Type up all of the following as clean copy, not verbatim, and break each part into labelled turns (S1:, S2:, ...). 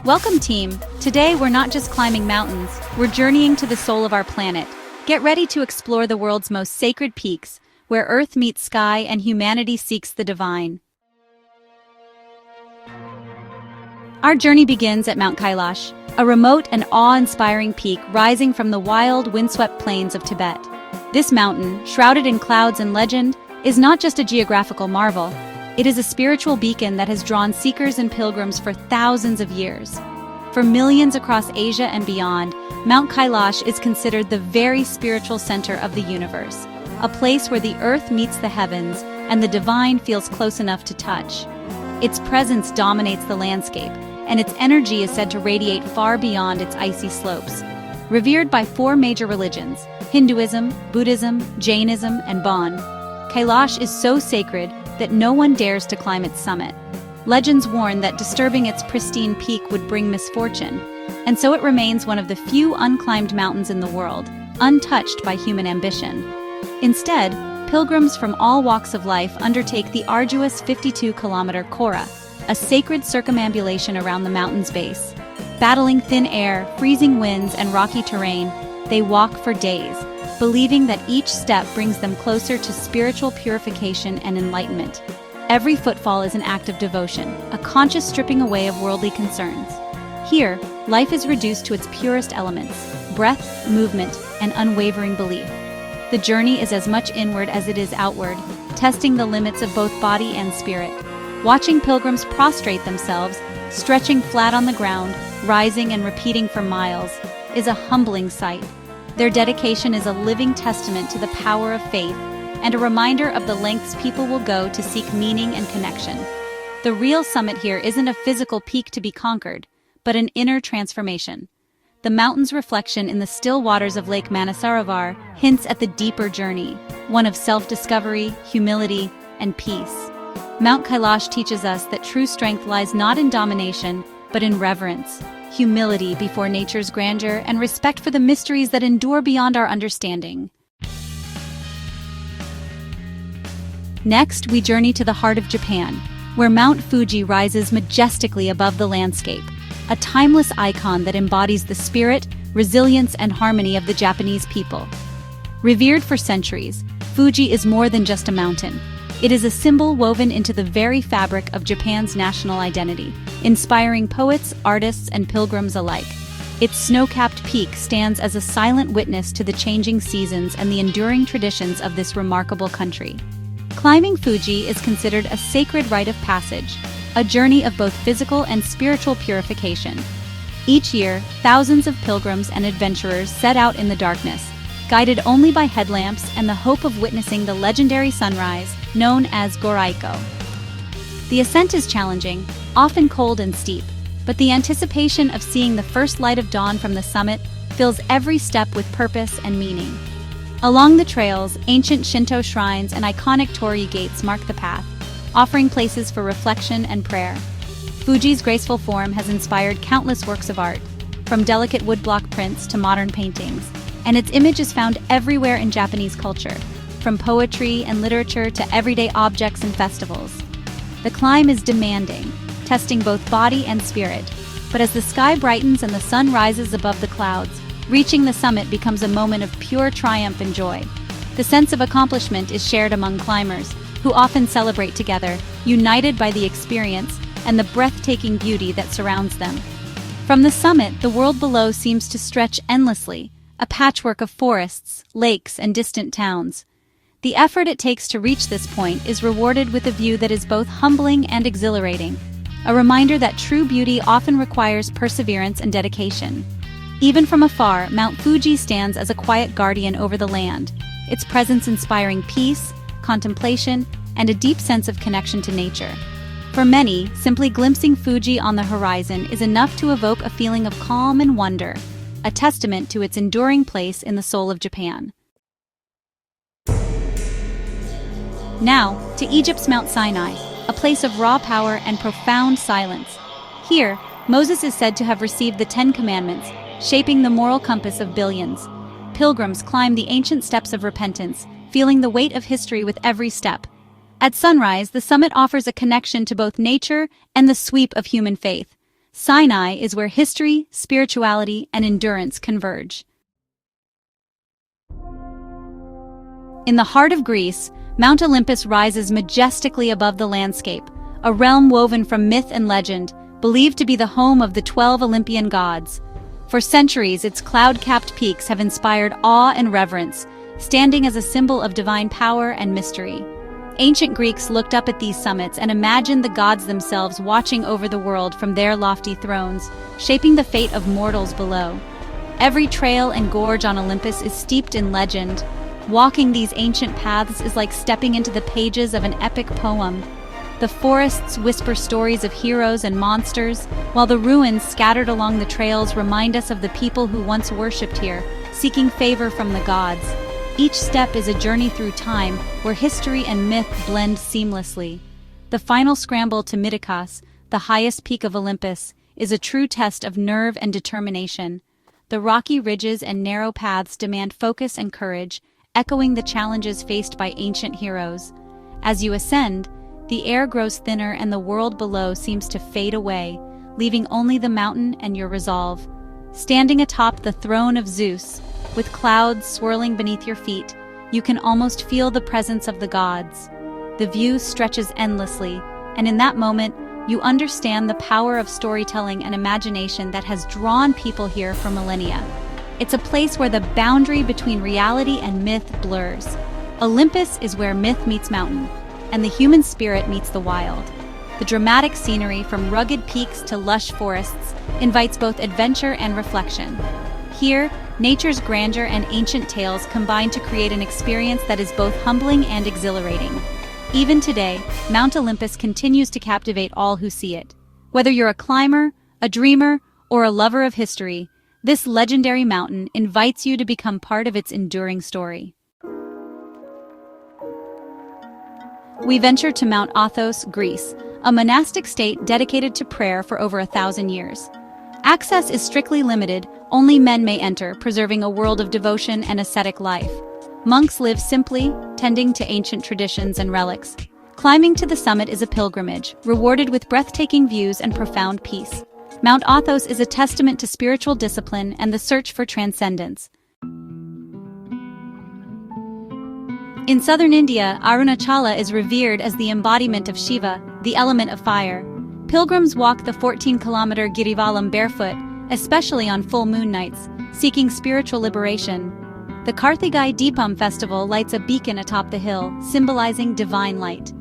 S1: Welcome, team. Today, we're not just climbing mountains, we're journeying to the soul of our planet. Get ready to explore the world's most sacred peaks, where Earth meets sky and humanity seeks the divine. Our journey begins at Mount Kailash, a remote and awe-inspiring peak rising from the wild, windswept plains of Tibet. This mountain, shrouded in clouds and legend, is not just a geographical marvel. It is a spiritual beacon that has drawn seekers and pilgrims for thousands of years. For millions across Asia and beyond, Mount Kailash is considered the very spiritual center of the universe, a place where the earth meets the heavens and the divine feels close enough to touch. Its presence dominates the landscape, and its energy is said to radiate far beyond its icy slopes. Revered by four major religions, Hinduism, Buddhism, Jainism, and Bon, Kailash is so sacred that no one dares to climb its summit. Legends warn that disturbing its pristine peak would bring misfortune, and so it remains one of the few unclimbed mountains in the world, untouched by human ambition. Instead, pilgrims from all walks of life undertake the arduous 52-kilometer Kora, a sacred circumambulation around the mountain's base. Battling thin air, freezing winds, and rocky terrain, they walk for days, believing that each step brings them closer to spiritual purification and enlightenment. Every footfall is an act of devotion, a conscious stripping away of worldly concerns. Here, life is reduced to its purest elements: breath, movement, and unwavering belief. The journey is as much inward as it is outward, testing the limits of both body and spirit. Watching pilgrims prostrate themselves, stretching flat on the ground, rising and repeating for miles, is a humbling sight. Their dedication is a living testament to the power of faith and a reminder of the lengths people will go to seek meaning and connection. The real summit here isn't a physical peak to be conquered, but an inner transformation. The mountain's reflection in the still waters of Lake Manasarovar hints at the deeper journey, one of self-discovery, humility, and peace. Mount Kailash teaches us that true strength lies not in domination, but in reverence, humility before nature's grandeur, and respect for the mysteries that endure beyond our understanding. Next, we journey to the heart of Japan, where Mount Fuji rises majestically above the landscape, a timeless icon that embodies the spirit, resilience, and harmony of the Japanese people. Revered for centuries, Fuji is more than just a mountain. It is a symbol woven into the very fabric of Japan's national identity, inspiring poets, artists, and pilgrims alike. Its snow-capped peak stands as a silent witness to the changing seasons and the enduring traditions of this remarkable country. Climbing Fuji is considered a sacred rite of passage, a journey of both physical and spiritual purification. Each year, thousands of pilgrims and adventurers set out in the darkness, guided only by headlamps and the hope of witnessing the legendary sunrise, known as Goraiko. The ascent is challenging, often cold and steep, but the anticipation of seeing the first light of dawn from the summit fills every step with purpose and meaning. Along the trails, ancient Shinto shrines and iconic torii gates mark the path, offering places for reflection and prayer. Fuji's graceful form has inspired countless works of art, from delicate woodblock prints to modern paintings, and its image is found everywhere in Japanese culture, from poetry and literature to everyday objects and festivals. The climb is demanding, testing both body and spirit, but as the sky brightens and the sun rises above the clouds, reaching the summit becomes a moment of pure triumph and joy. The sense of accomplishment is shared among climbers, who often celebrate together, united by the experience and the breathtaking beauty that surrounds them. From the summit, the world below seems to stretch endlessly, a patchwork of forests, lakes, and distant towns. The effort it takes to reach this point is rewarded with a view that is both humbling and exhilarating, a reminder that true beauty often requires perseverance and dedication. Even from afar, Mount Fuji stands as a quiet guardian over the land, its presence inspiring peace, contemplation, and a deep sense of connection to nature. For many, simply glimpsing Fuji on the horizon is enough to evoke a feeling of calm and wonder, a testament to its enduring place in the soul of Japan. Now, to Egypt's Mount Sinai, a place of raw power and profound silence. Here, Moses is said to have received the Ten Commandments, shaping the moral compass of billions. Pilgrims climb the ancient steps of repentance, feeling the weight of history with every step. At sunrise, the summit offers a connection to both nature and the sweep of human faith. Sinai is where history, spirituality, and endurance converge. In the heart of Greece, Mount Olympus rises majestically above the landscape, a realm woven from myth and legend, believed to be the home of the 12 Olympian gods. For centuries, its cloud-capped peaks have inspired awe and reverence, standing as a symbol of divine power and mystery. Ancient Greeks looked up at these summits and imagined the gods themselves watching over the world from their lofty thrones, shaping the fate of mortals below. Every trail and gorge on Olympus is steeped in legend. Walking these ancient paths is like stepping into the pages of an epic poem. The forests whisper stories of heroes and monsters, while the ruins scattered along the trails remind us of the people who once worshipped here, seeking favor from the gods. Each step is a journey through time, where history and myth blend seamlessly. The final scramble to Mytikas, the highest peak of Olympus, is a true test of nerve and determination. The rocky ridges and narrow paths demand focus and courage, echoing the challenges faced by ancient heroes. As you ascend, the air grows thinner and the world below seems to fade away, leaving only the mountain and your resolve. Standing atop the throne of Zeus, with clouds swirling beneath your feet, you can almost feel the presence of the gods. The view stretches endlessly, and in that moment, you understand the power of storytelling and imagination that has drawn people here for millennia. It's a place where the boundary between reality and myth blurs. Olympus is where myth meets mountain, and the human spirit meets the wild. The dramatic scenery, from rugged peaks to lush forests, invites both adventure and reflection. Here, nature's grandeur and ancient tales combine to create an experience that is both humbling and exhilarating. Even today, Mount Olympus continues to captivate all who see it. Whether you're a climber, a dreamer, or a lover of history, this legendary mountain invites you to become part of its enduring story. We venture to Mount Athos, Greece, a monastic state dedicated to prayer for over 1,000 years. Access is strictly limited, only men may enter, preserving a world of devotion and ascetic life. Monks live simply, tending to ancient traditions and relics. Climbing to the summit is a pilgrimage, rewarded with breathtaking views and profound peace. Mount Athos is a testament to spiritual discipline and the search for transcendence. In southern India, Arunachala is revered as the embodiment of Shiva, the element of fire. Pilgrims walk the 14-kilometer Girivalam barefoot, especially on full moon nights, seeking spiritual liberation. The Karthigai Deepam festival lights a beacon atop the hill, symbolizing divine light.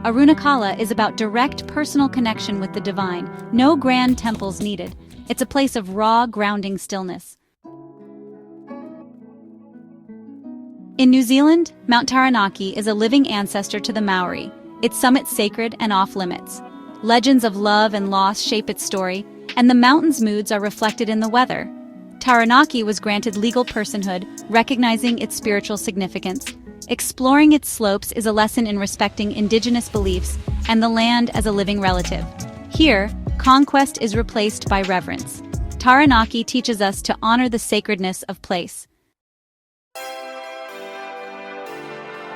S1: Arunachala is about direct personal connection with the divine, no grand temples needed. It's a place of raw, grounding stillness. In New Zealand, Mount Taranaki is a living ancestor to the Maori, its summit sacred and off-limits. Legends of love and loss shape its story, and the mountain's moods are reflected in the weather. Taranaki was granted legal personhood, recognizing its spiritual significance. Exploring its slopes is a lesson in respecting indigenous beliefs and the land as a living relative. Here, conquest is replaced by reverence. Taranaki teaches us to honor the sacredness of place.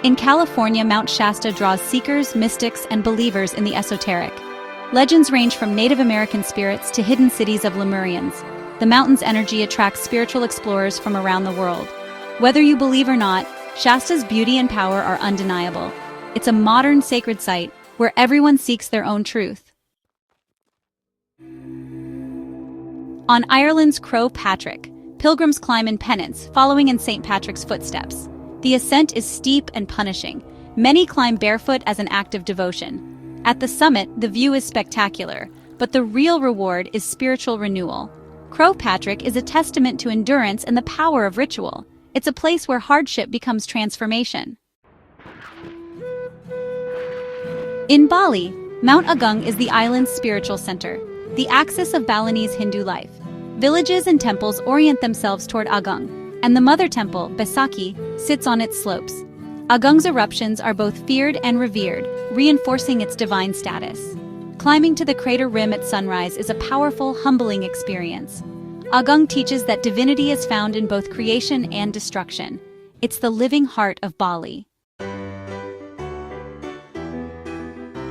S1: In California, Mount Shasta draws seekers, mystics, and believers in the esoteric. Legends range from Native American spirits to hidden cities of Lemurians. The mountain's energy attracts spiritual explorers from around the world. Whether you believe or not, Shasta's beauty and power are undeniable. It's a modern sacred site where everyone seeks their own truth. On Ireland's Croagh Patrick, pilgrims climb in penance, following in St. Patrick's footsteps. The ascent is steep and punishing. Many climb barefoot as an act of devotion. At the summit, the view is spectacular, but the real reward is spiritual renewal. Croagh Patrick is a testament to endurance and the power of ritual. It's a place where hardship becomes transformation. In Bali, Mount Agung is the island's spiritual center, the axis of Balinese Hindu life. Villages and temples orient themselves toward Agung, and the mother temple, Besaki, sits on its slopes. Agung's eruptions are both feared and revered, reinforcing its divine status. Climbing to the crater rim at sunrise is a powerful, humbling experience. Agung teaches that divinity is found in both creation and destruction. It's the living heart of Bali.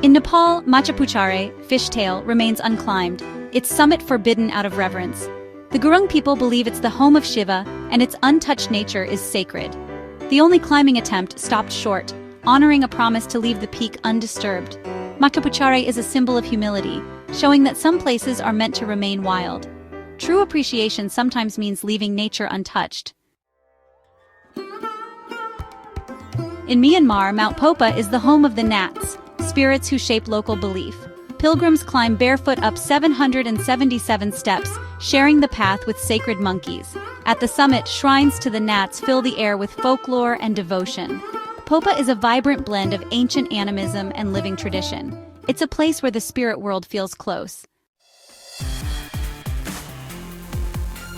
S1: In Nepal, Machapuchare, Fishtail, remains unclimbed. its summit forbidden out of reverence. The Gurung people believe it's the home of Shiva, and its untouched nature is sacred. The only climbing attempt stopped short, honoring a promise to leave the peak undisturbed. Matapuchare is a symbol of humility, showing that some places are meant to remain wild. True appreciation sometimes means leaving nature untouched. In Myanmar, Mount Popa is the home of the Nats, spirits who shape local belief. Pilgrims climb barefoot up 777 steps, sharing the path with sacred monkeys. At the summit, shrines to the Nats fill the air with folklore and devotion. Popa is a vibrant blend of ancient animism and living tradition. It's a place where the spirit world feels close.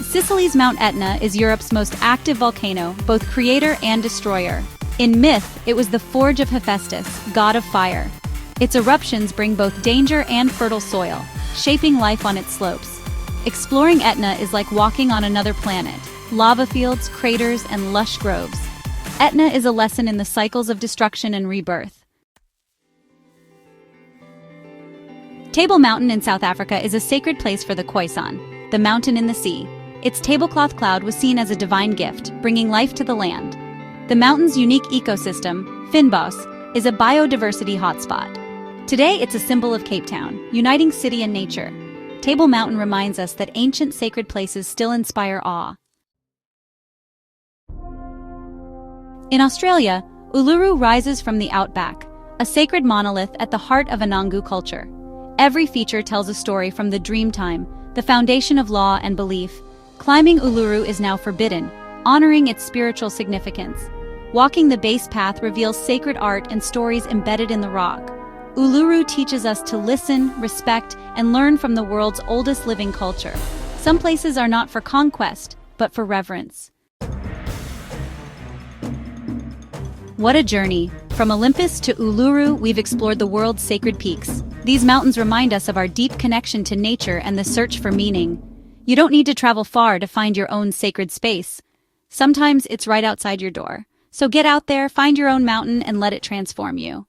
S1: Sicily's Mount Etna is Europe's most active volcano, both creator and destroyer. In myth, it was the forge of Hephaestus, god of fire. Its eruptions bring both danger and fertile soil, shaping life on its slopes. Exploring Etna is like walking on another planet. Lava fields, craters, and lush groves. Etna is a lesson in the cycles of destruction and rebirth. Table Mountain in South Africa is a sacred place for the Khoisan, the mountain in the sea. Its tablecloth cloud was seen as a divine gift, bringing life to the land. The mountain's unique ecosystem, Fynbos, is a biodiversity hotspot. Today, it's a symbol of Cape Town, uniting city and nature. Table Mountain reminds us that ancient sacred places still inspire awe. In Australia, Uluru rises from the outback, a sacred monolith at the heart of Anangu culture. Every feature tells a story from the Dreamtime, the foundation of law and belief. Climbing Uluru is now forbidden, honoring its spiritual significance. Walking the base path reveals sacred art and stories embedded in the rock. Uluru teaches us to listen, respect, and learn from the world's oldest living culture. Some places are not for conquest, but for reverence. What a journey! From Olympus to Uluru, we've explored the world's sacred peaks. These mountains remind us of our deep connection to nature and the search for meaning. You don't need to travel far to find your own sacred space. Sometimes it's right outside your door. So get out there, find your own mountain, and let it transform you.